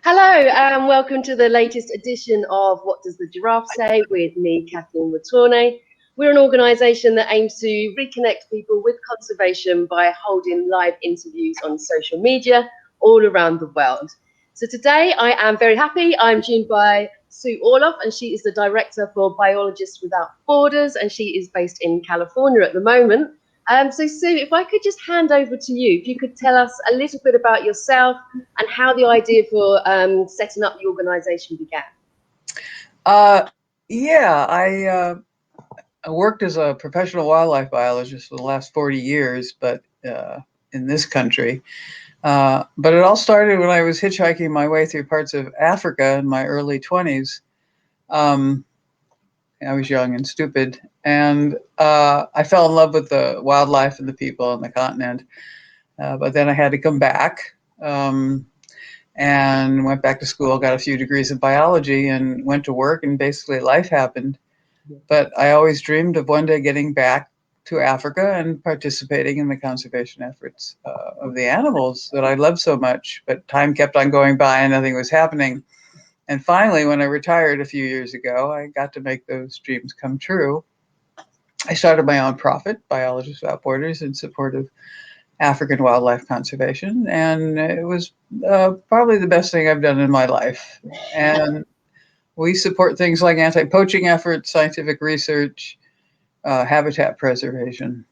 Hello, and welcome to the latest edition of What Does the Giraffe Say with me, Kathleen Watorne. We're an organisation that aims to reconnect people with conservation by holding live interviews on social media all around the world. So today I am very happy. I'm joined by Sue Orloff, and she is the Director for Biologists Without Borders, and she is based in California at the moment. So Sue, if I could just hand over to you, if you could tell us a little bit about yourself and how the idea for setting up the organisation began. I worked as a professional wildlife biologist for the last 40 years, but in this country. But it all started when I was hitchhiking my way through parts of Africa in my early 20s. I was young and stupid, and I fell in love with the wildlife and the people on the continent. But then I had to come back and went back to school, got a few degrees in biology, and went to work, and basically life happened. But I always dreamed of one day getting back to Africa and participating in the conservation efforts of the animals that I love so much. But time kept on going by and nothing was happening. And finally, when I retired a few years ago, I got to make those dreams come true. I started my own profit, Biologists Without Borders, in support of African wildlife conservation. And it was probably the best thing I've done in my life. And we support things like anti-poaching efforts, scientific research, habitat preservation.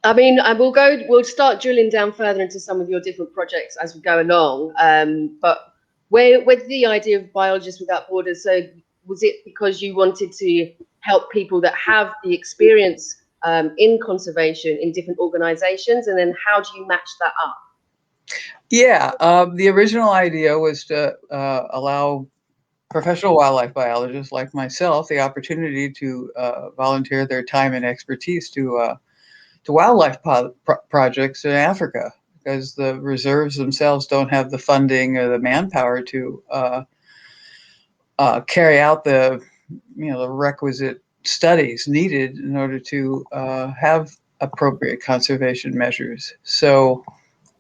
I mean, we'll start drilling down further into some of your different projects as we go along. But where did the idea of Biologists Without Borders? So was it because you wanted to help people that have the experience in conservation in different organizations, and then how do you match that up? Yeah, the original idea was to allow professional wildlife biologists like myself the opportunity to volunteer their time and expertise to wildlife projects in Africa, because the reserves themselves don't have the funding or the manpower to carry out the requisite studies needed in order to have appropriate conservation measures. So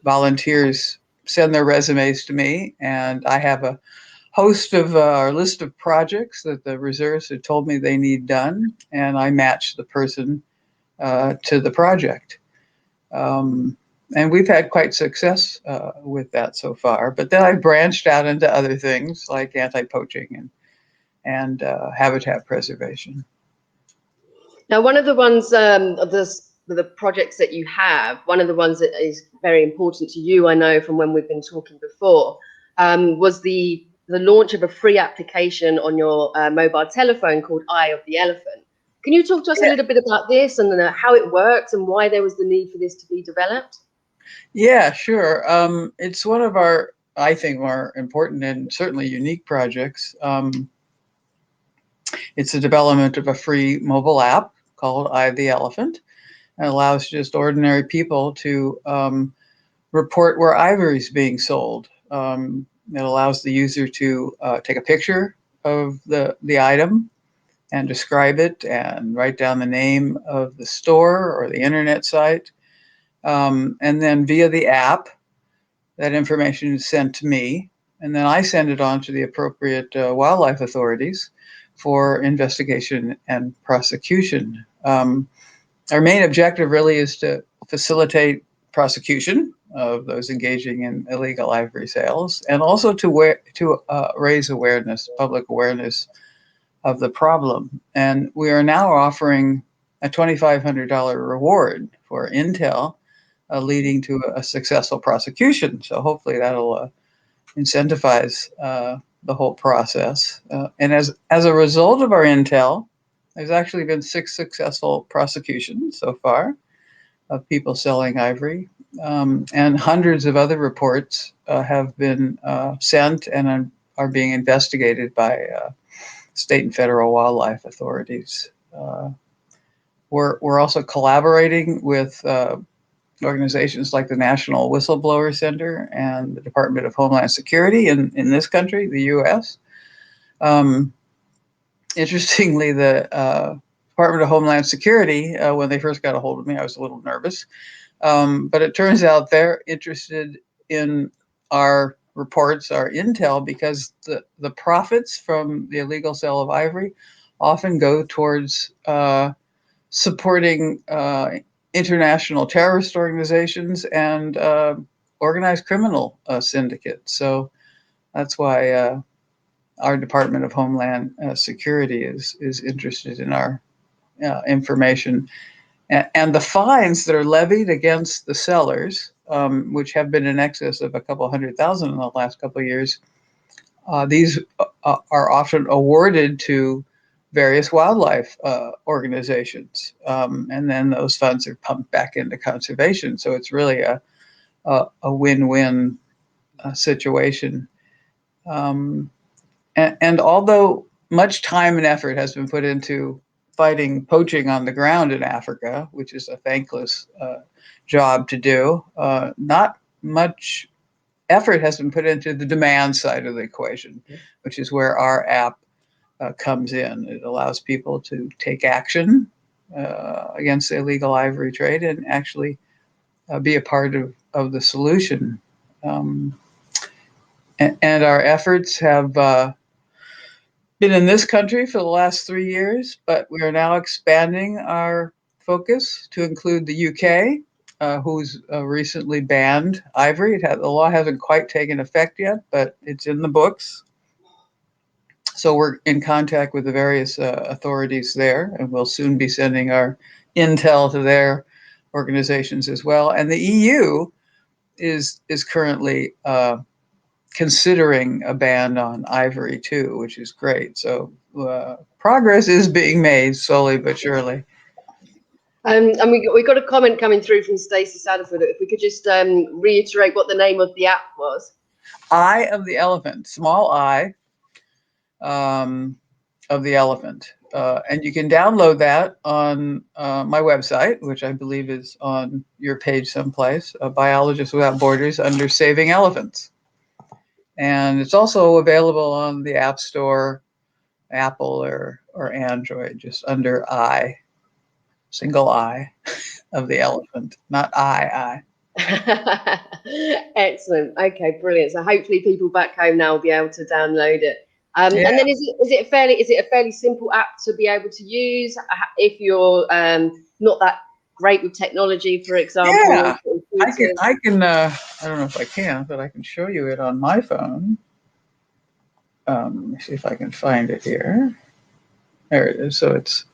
volunteers send their resumes to me, and I have a host of our list of projects that the reserves had told me they need done, and I match the person to the project. And we've had quite success with that so far. But then I branched out into other things like anti-poaching and habitat preservation. Now, one of the ones of the projects that you have, one of the ones that is very important to you, I know from when we've been talking before, was the launch of a free application on your mobile telephone called Eye of the Elephant. Can you talk to us a little bit about this and how it works and why there was the need for this to be developed? Yeah, sure. It's one of our, I think, more important and certainly unique projects. It's the development of a free mobile app called Eye of the Elephant. It allows just ordinary people to report where ivory is being sold. It allows the user to take a picture of the item and describe it and write down the name of the store or the internet site. And then via the app, that information is sent to me, and then I send it on to the appropriate wildlife authorities for investigation and prosecution. Our main objective really is to facilitate prosecution of those engaging in illegal ivory sales, and also to raise awareness, public awareness of the problem. And we are now offering a $2,500 reward for intel leading to a successful prosecution. So hopefully that'll incentivize the whole process. And as a result of our intel, there's actually been 6 successful prosecutions so far of people selling ivory, and hundreds of other reports have been sent and are being investigated by state and federal wildlife authorities. We're also collaborating with organizations like the National Whistleblower Center and the Department of Homeland Security in this country, the U.S. Interestingly, the Department of Homeland Security, when they first got a hold of me, I was a little nervous. But it turns out they're interested in our reports our intel, because the profits from the illegal sale of ivory often go towards supporting international terrorist organizations and organized criminal syndicates. So that's why our Department of Homeland Security is interested in our information. And the fines that are levied against the sellers, which have been in excess of a couple 100,000 in the last couple of years, these are often awarded to various wildlife organizations, and then those funds are pumped back into conservation. So it's really a win-win situation. And although much time and effort has been put into fighting poaching on the ground in Africa, which is a thankless job to do, not much effort has been put into the demand side of the equation, which is where our app comes in. It allows people to take action against the illegal ivory trade and actually be a part of the solution. And our efforts have been in this country for the last 3 years, but we are now expanding our focus to include the UK, who's recently banned ivory. The law hasn't quite taken effect yet, but it's in the books. So we're in contact with the various authorities there, and we'll soon be sending our intel to their organizations as well. And the EU is currently considering a ban on ivory too, which is great. So progress is being made slowly but surely. And we got a comment coming through from Stacey Sadaford. If we could just reiterate what the name of the app was. Eye of the elephant, small eye of the elephant. And you can download that on my website, which I believe is on your page someplace, Biologists Without Borders, under Saving Elephants. And it's also available on the App Store, Apple or Android, just under I, single I of the elephant, not I. Excellent. Okay, brilliant. So hopefully people back home now will be able to download it. And then is it a fairly simple app to be able to use if you're not that great with technology, for example? Yeah, I can. I don't know if I can, but I can show you it on my phone. Let me see if I can find it here. There it is. So it's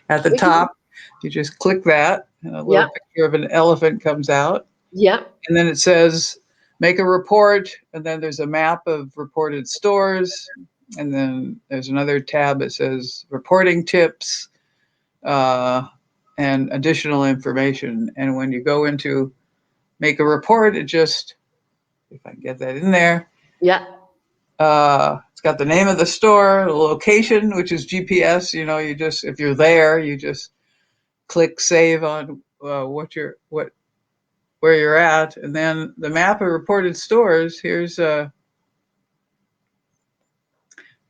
at the top. You just click that, and a little picture of an elephant comes out. Yeah. And then it says, make a report, and then there's a map of reported stores, and then there's another tab that says reporting tips and additional information. And when you go into make a report, it just, if I can get that in there. Yeah. It's got the name of the store, the location, which is GPS. You know, you just, if you're there, you just click save on where you're at, and then the map of reported stores. Here's a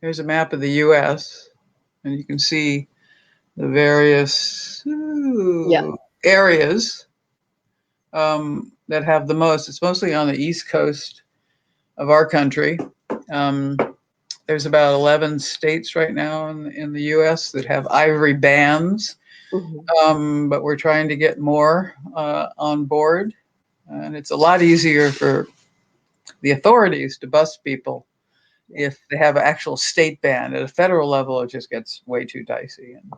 map of the U.S., and you can see the various areas that have the most. It's mostly on the East Coast of our country. There's about 11 states right now in the U.S. that have ivory bans, but we're trying to get more on board. And it's a lot easier for the authorities to bust people if they have an actual state ban. At a federal level, it just gets way too dicey and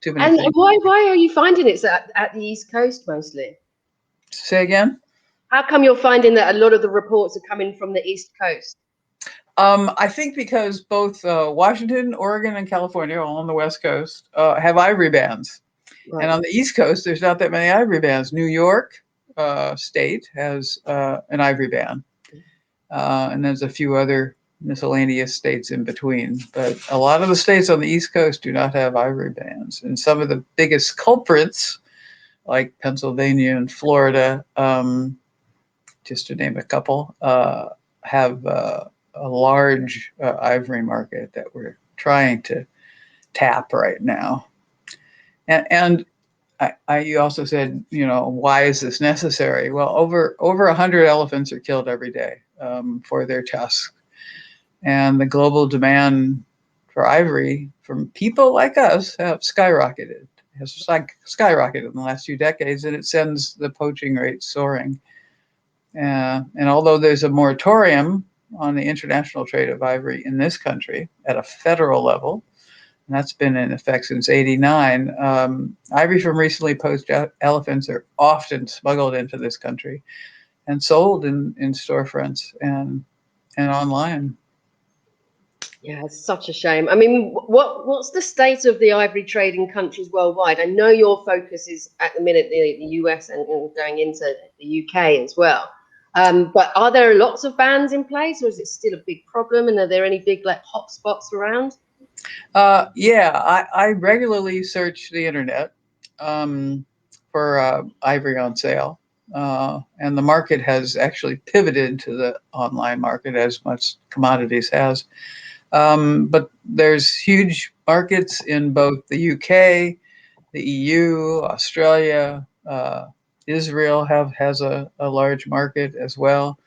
too many things. Why are you finding it's at the East Coast mostly? Say again? How come you're finding that a lot of the reports are coming from the East Coast? I think because both Washington, Oregon, and California, all on the West Coast, have ivory bans. Right. And on the East Coast, there's not that many ivory bans. New York State has an ivory ban. And there's a few other miscellaneous states in between. But a lot of the states on the East Coast do not have ivory bans. And some of the biggest culprits, like Pennsylvania and Florida, just to name a couple, have a large ivory market that we're trying to tap right now. And You also said, why is this necessary? Well, over 100 elephants are killed every day for their tusks, and the global demand for ivory from people like us have skyrocketed. It's like skyrocketed in the last few decades, and it sends the poaching rate soaring. And although there's a moratorium on the international trade of ivory in this country at a federal level, and that's been in effect since '89. Ivory from recently poached elephants are often smuggled into this country and sold in storefronts and online. Yeah, it's such a shame. I mean, what's the state of the ivory trade in countries worldwide? I know your focus is at the minute the US and going into the UK as well. But are there lots of bans in place, or is it still a big problem? And are there any big hot spots around? Yeah, I regularly search the internet for ivory on sale. And the market has actually pivoted to the online market as much commodities has. But there's huge markets in both the UK, the EU, Australia, Israel has a large market as well,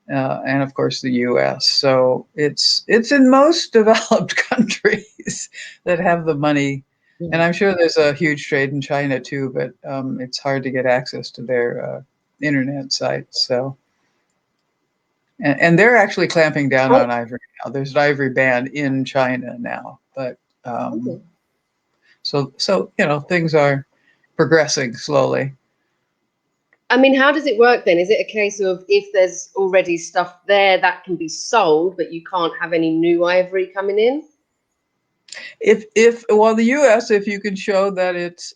and of course the US. So it's in most developed countries that have the money. And I'm sure there's a huge trade in China too, but it's hard to get access to their internet sites. So. And they're actually clamping down on ivory now. There's an ivory ban in China now, but so things are progressing slowly. I mean, how does it work then? Is it a case of if there's already stuff there that can be sold, but you can't have any new ivory coming in? Well, the U.S., if you can show that it's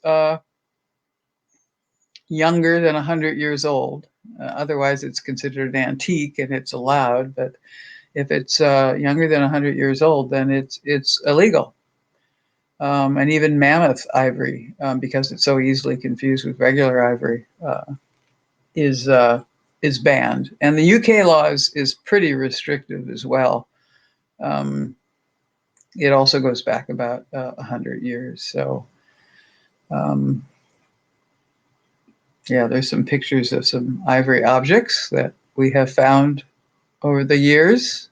younger than 100 years old, otherwise it's considered an antique and it's allowed. But if it's younger than 100 years old, then it's illegal. And even mammoth ivory, because it's so easily confused with regular ivory, is banned. And the UK law is pretty restrictive as well. It also goes back about 100 years. So, yeah, there's some pictures of some ivory objects that we have found over the years.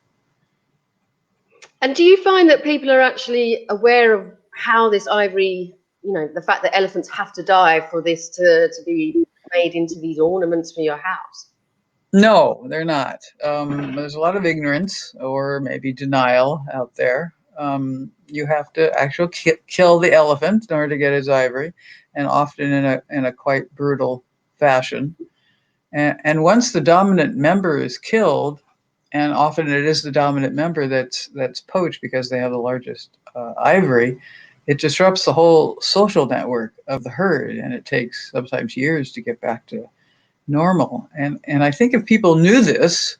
And do you find that people are actually aware of how this ivory, the fact that elephants have to die for this to be made into these ornaments for your house? No, they're not. There's a lot of ignorance or maybe denial out there. You have to actually kill the elephant in order to get his ivory, and often in a quite brutal fashion. And once the dominant member is killed, and often it is the dominant member that's poached because they have the largest ivory, it disrupts the whole social network of the herd, and it takes sometimes years to get back to normal. And I think if people knew this,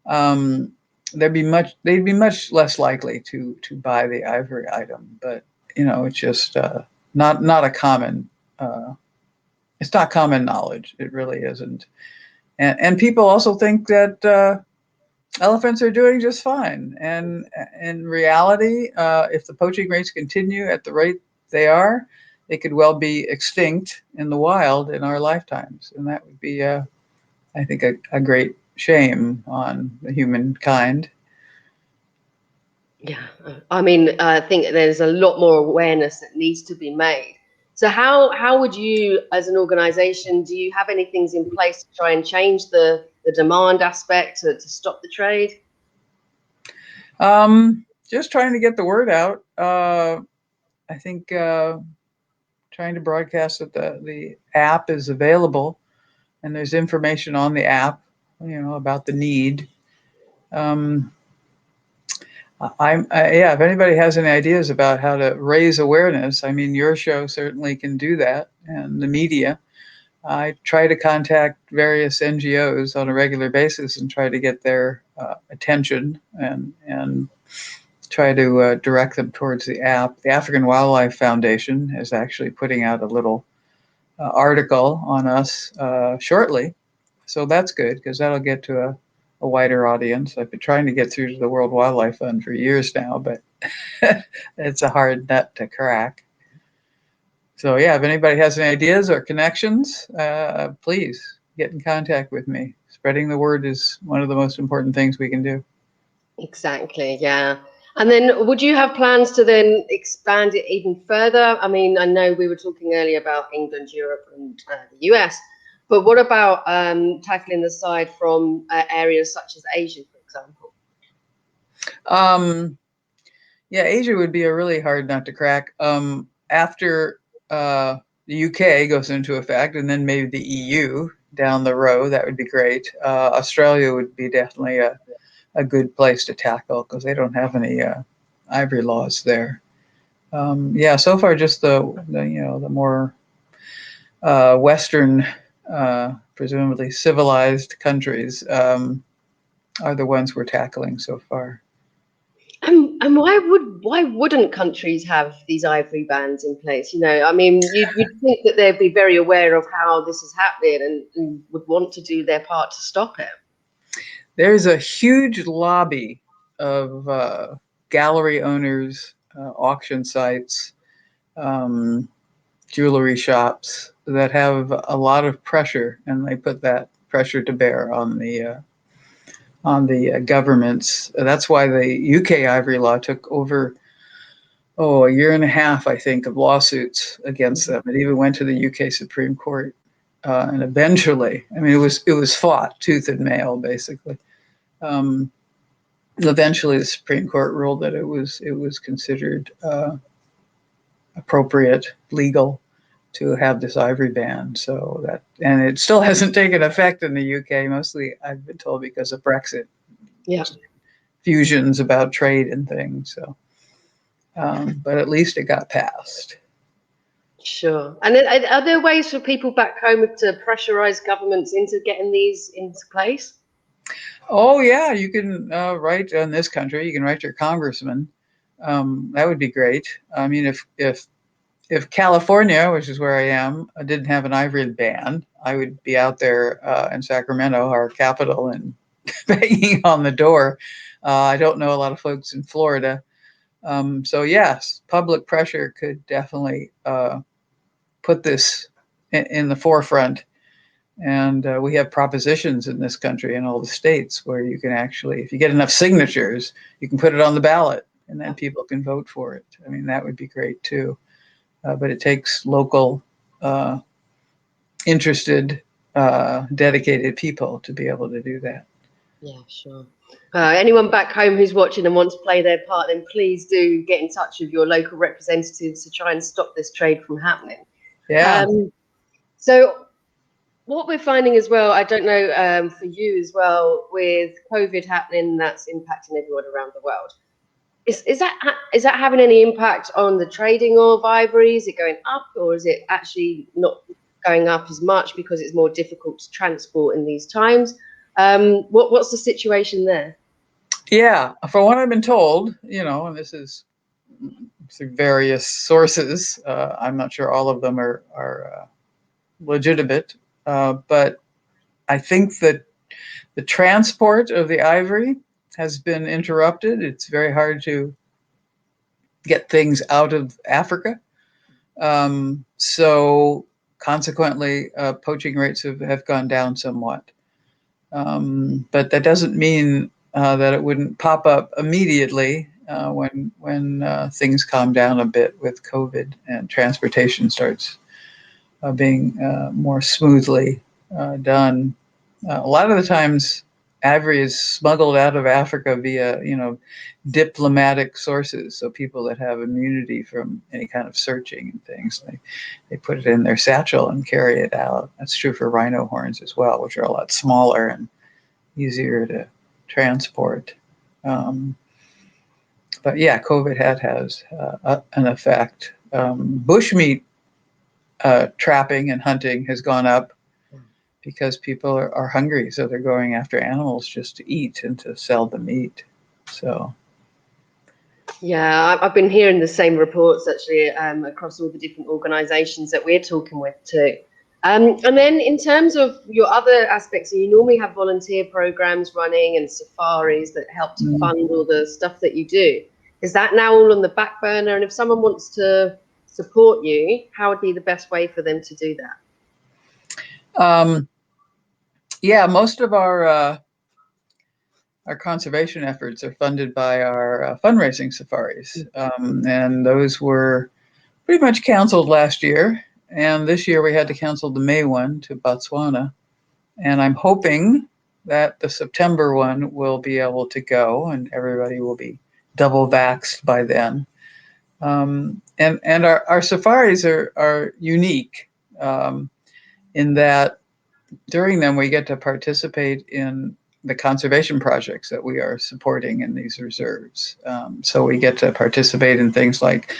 they'd be much less likely to buy the ivory item. But it's just not a common. It's not common knowledge. It really isn't. And people also think that elephants are doing just fine. And in reality, if the poaching rates continue at the rate they are, they could well be extinct in the wild in our lifetimes. And that would be, I think, a great shame on the humankind. Yeah, I mean, I think there's a lot more awareness that needs to be made. So how would you, as an organization, do you have any things in place to try and change the demand aspect to stop the trade? Just trying to get the word out. I think trying to broadcast that the app is available and there's information on the app, about the need. Yeah, if anybody has any ideas about how to raise awareness, I mean, your show certainly can do that, and the media. I try to contact various NGOs on a regular basis and try to get their attention and try to direct them towards the app. The African Wildlife Foundation is actually putting out a little article on us shortly, so that's good because that'll get to a wider audience. I've been trying to get through to the World Wildlife Fund for years now, but it's a hard nut to crack. So yeah, if anybody has any ideas or connections, please get in contact with me. Spreading the word is one of the most important things we can do. Exactly, yeah. And then would you have plans to then expand it even further? I mean, I know we were talking earlier about England, Europe, and the US, but what about tackling the side from areas such as Asia, for example? Yeah, Asia would be a really hard nut to crack. After the UK goes into effect, and then maybe the EU down the road, that would be great. Australia would be definitely a good place to tackle because they don't have any ivory laws there. Yeah, so far just the more Western, presumably civilized countries are the ones we're tackling so far. And why wouldn't countries have these ivory bans in place? You know, I mean, you'd think that they'd be very aware of how this is happening and would want to do their part to stop it. There's a huge lobby of gallery owners, auction sites, um, jewelry shops that have a lot of pressure, and they put that pressure to bear on the governments. That's why the UK ivory law took over a year and a half, I think, of lawsuits against them. It even went to the UK Supreme Court, and eventually, I mean, it was fought tooth and nail, basically. Um, Eventually, the Supreme Court ruled that it was considered appropriate, legal to have this ivory ban. So that, and it still hasn't taken effect in the UK. Mostly, I've been told because of Brexit. Yeah. Fusions about trade and things. So, but at least it got passed. Sure. And then, are there ways for people back home to pressurize governments into getting these into place? Oh yeah, you can write in this country. You can write to your congressman. That would be great. I mean, if California, which is where I am, didn't have an ivory ban, I would be out there in Sacramento, our capital, and banging on the door. I don't know a lot of folks in Florida. So yes, public pressure could definitely put this in the forefront. And we have propositions in this country in all the states where you can actually, if you get enough signatures, you can put it on the ballot and then people can vote for it. I mean, that would be great too. But it takes local, interested, dedicated people to be able to do that. Yeah, sure. Anyone back home who's watching and wants to play their part, then please do get in touch with your local representatives to try and stop this trade from happening. Yeah. So what we're finding as well, I don't know for you as well, with COVID happening, that's impacting everyone around the world. Is that having any impact on the trading of ivory? Is it going up, or is it actually not going up as much because it's more difficult to transport in these times? What's the situation there? Yeah, from what I've been told, and this is through various sources. I'm not sure all of them are legitimate, but I think that the transport of the ivory has been interrupted. It's very hard to get things out of Africa. So consequently, poaching rates have gone down somewhat. But that doesn't mean that it wouldn't pop up immediately when things calm down a bit with COVID and transportation starts being more smoothly done. A lot of the times, ivory is smuggled out of Africa via, diplomatic sources. So people that have immunity from any kind of searching and things, they put it in their satchel and carry it out. That's true for rhino horns as well, which are a lot smaller and easier to transport. But yeah, COVID has an effect. Bushmeat trapping and hunting has gone up because people are hungry, so they're going after animals just to eat and to sell the meat. So yeah, I've been hearing the same reports actually across all the different organisations that we're talking with too. And then in terms of your other aspects, so you normally have volunteer programs running and safaris that help to fund all the stuff that you do. Is that now all on the back burner? And if someone wants to support you, how would be the best way for them to do that? Yeah, most of our conservation efforts are funded by our fundraising safaris, and those were pretty much canceled last year. And this year we had to cancel the May one to Botswana. And I'm hoping that the September one will be able to go and everybody will be double vaxxed by then. And our safaris are unique in that during them we get to participate in the conservation projects that we are supporting in these reserves. So we get to participate in things like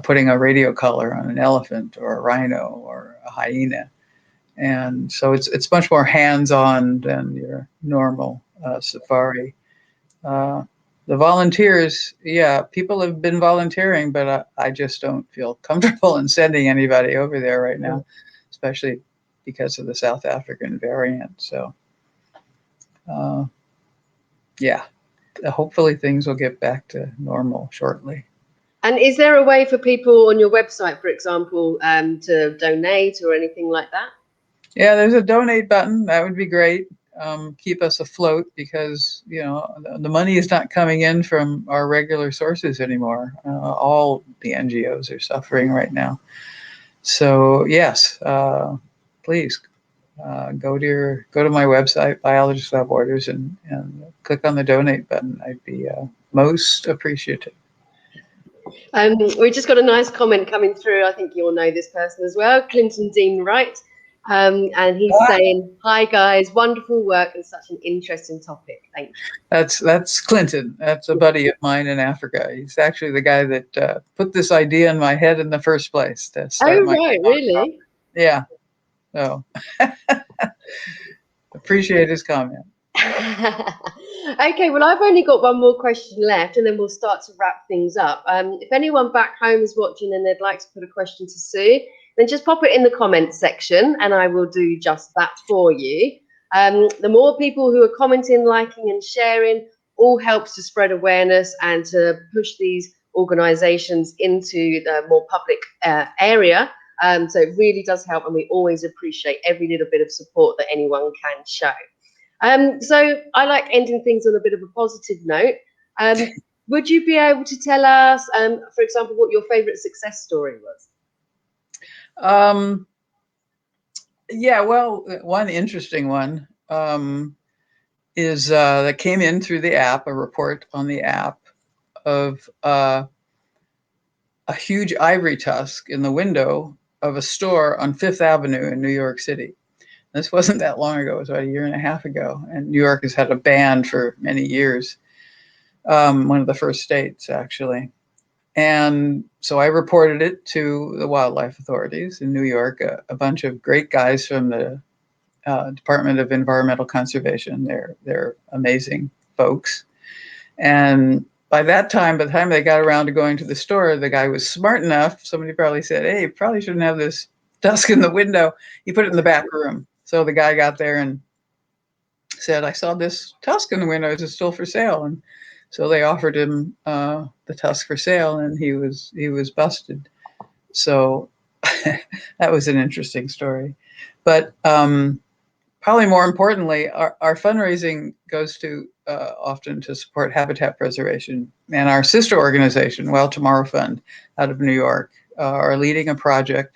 putting a radio collar on an elephant or a rhino or a hyena. And so it's much more hands-on than your normal safari. The volunteers, yeah, people have been volunteering, but I just don't feel comfortable in sending anybody over there right now, especially because of the South African variant. So, yeah, hopefully things will get back to normal shortly. And is there a way for people on your website, for example, to donate or anything like that? Yeah, there's a donate button. That would be great. Keep us afloat because, you know, the money is not coming in from our regular sources anymore. All the NGOs are suffering right now. So yes, please go to my website, Biologists Without Borders, and click on the donate button. I'd be most appreciative. We just got a nice comment coming through. I think you'll know this person as well, Clinton Dean Wright. And he's saying, "Hi guys, wonderful work and such an interesting topic. Thank you." That's Clinton. That's a buddy of mine in Africa. He's actually the guy that put this idea in my head in the first place to start my right, really? Yeah. So appreciate his comment. Okay, well, I've only got one more question left, and then we'll start to wrap things up. If anyone back home is watching and they'd like to put a question to Sue, then just pop it in the comments section, and I will do just that for you. The more people who are commenting, liking, and sharing all helps to spread awareness and to push these organisations into the more public area. So it really does help, and we always appreciate every little bit of support that anyone can show. So I like ending things on a bit of a positive note. Would you be able to tell us, for example, what your favourite success story was? Yeah, well, one interesting one is that came in through the app, a report on the app of a huge ivory tusk in the window of a store on Fifth Avenue in New York City. This wasn't that long ago. It was about a year and a half ago. And New York has had a ban for many years. One of the first states, actually. And so I reported it to the wildlife authorities in New York, a bunch of great guys from the Department of Environmental Conservation. They're amazing folks. And by the time they got around to going to the store, the guy was smart enough. Somebody probably said, "Hey, you probably shouldn't have this tusk in the window." He put it in the back room. So the guy got there and said, "I saw this tusk in the window. Is it still for sale?" And so they offered him the tusk for sale, and he was busted. So that was an interesting story. But probably more importantly, our fundraising goes to often to support habitat preservation. And our sister organization, Well Tomorrow Fund, out of New York, are leading a project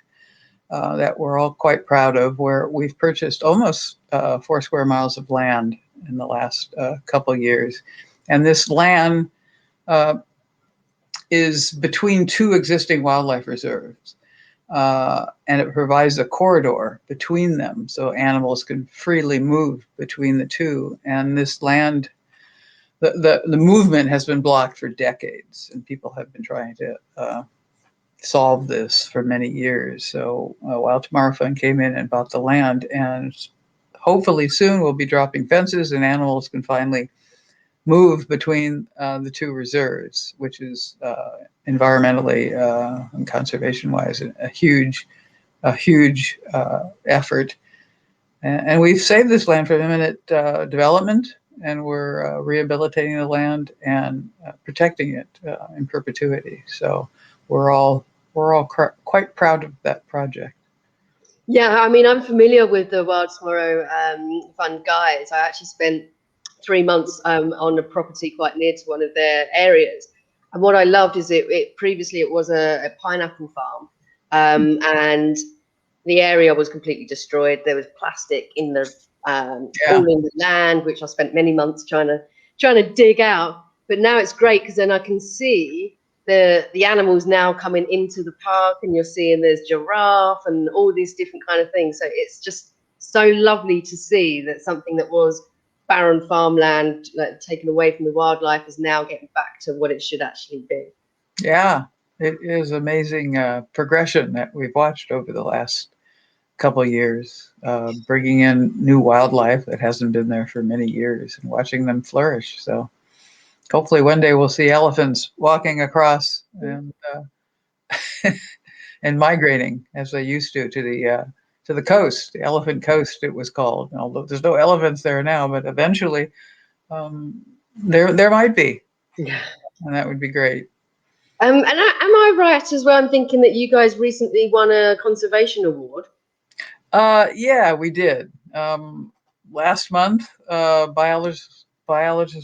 that we're all quite proud of, where we've purchased almost 4 square miles of land in the last couple of years. And this land is between 2 existing wildlife reserves. And it provides a corridor between them so animals can freely move between the two. And this land, the movement has been blocked for decades, and people have been trying to solve this for many years. So Wild Tomorrow Fund came in and bought the land, and hopefully soon we'll be dropping fences and animals can finally move between the 2 reserves, which is environmentally and conservation-wise a huge effort. And we've saved this land from imminent development, and we're rehabilitating the land and protecting it in perpetuity. So we're all we're all quite proud of that project. Yeah, I mean, I'm familiar with the Wild Tomorrow Fund guys. I actually spent 3 months on a property quite near to one of their areas. And what I loved is it previously it was a pineapple farm, and the area was completely destroyed. There was plastic in the all in the land, which I spent many months trying to dig out. But now it's great because then I can see the animals now coming into the park, and you're seeing there's giraffe and all these different kind of things. So it's just so lovely to see that something that was barren farmland, like, taken away from the wildlife, is now getting back to what it should actually be. Yeah, it is amazing progression that we've watched over the last couple of years, bringing in new wildlife that hasn't been there for many years and watching them flourish. So hopefully one day we'll see elephants walking across and and migrating as they used to the coast, the Elephant Coast it was called. Although there's no elephants there now, but eventually there might be, Yeah. and that would be great. And am I right as well? I'm thinking that you guys recently won a conservation award. Yeah, we did. Last month, Biologists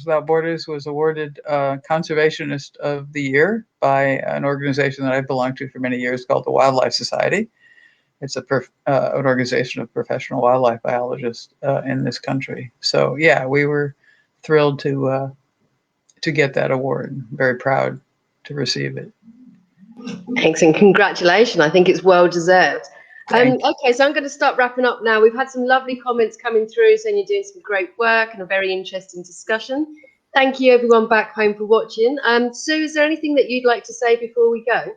Without Borders was awarded Conservationist of the Year by an organization that I've belonged to for many years called the Wildlife Society. It's an organization of professional wildlife biologists in this country. So yeah, we were thrilled to get that award. Very proud to receive it. Thanks and congratulations. I think it's well deserved. Thanks. Okay, so I'm going to start wrapping up now. We've had some lovely comments coming through saying you're doing some great work and a very interesting discussion. Thank you everyone back home for watching. Sue, is there anything that you'd like to say before we go?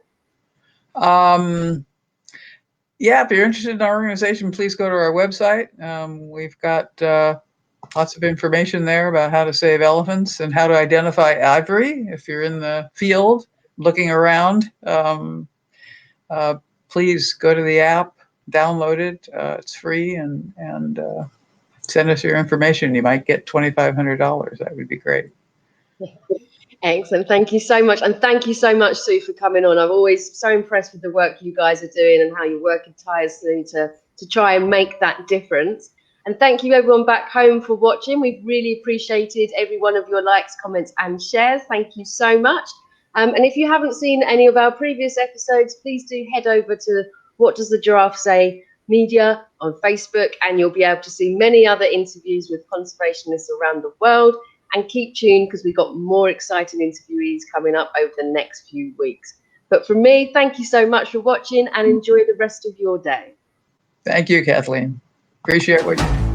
Yeah, if you're interested in our organization, please go to our website. We've got lots of information there about how to save elephants and how to identify ivory if you're in the field looking around. Please go to the app, download it. It's free, and send us your information. You might get $2,500. That would be great. Excellent. Thank you so much. And thank you so much, Sue, for coming on. I'm always so impressed with the work you guys are doing and how you're working tirelessly to try and make that difference. And thank you everyone back home for watching. We've really appreciated every one of your likes, comments and shares. Thank you so much. And if you haven't seen any of our previous episodes, please do head over to What Does the Giraffe Say Media on Facebook, and you'll be able to see many other interviews with conservationists around the world. And keep tuned because we've got more exciting interviewees coming up over the next few weeks. But from me, thank you so much for watching and enjoy the rest of your day. Thank you, Kathleen. Appreciate what you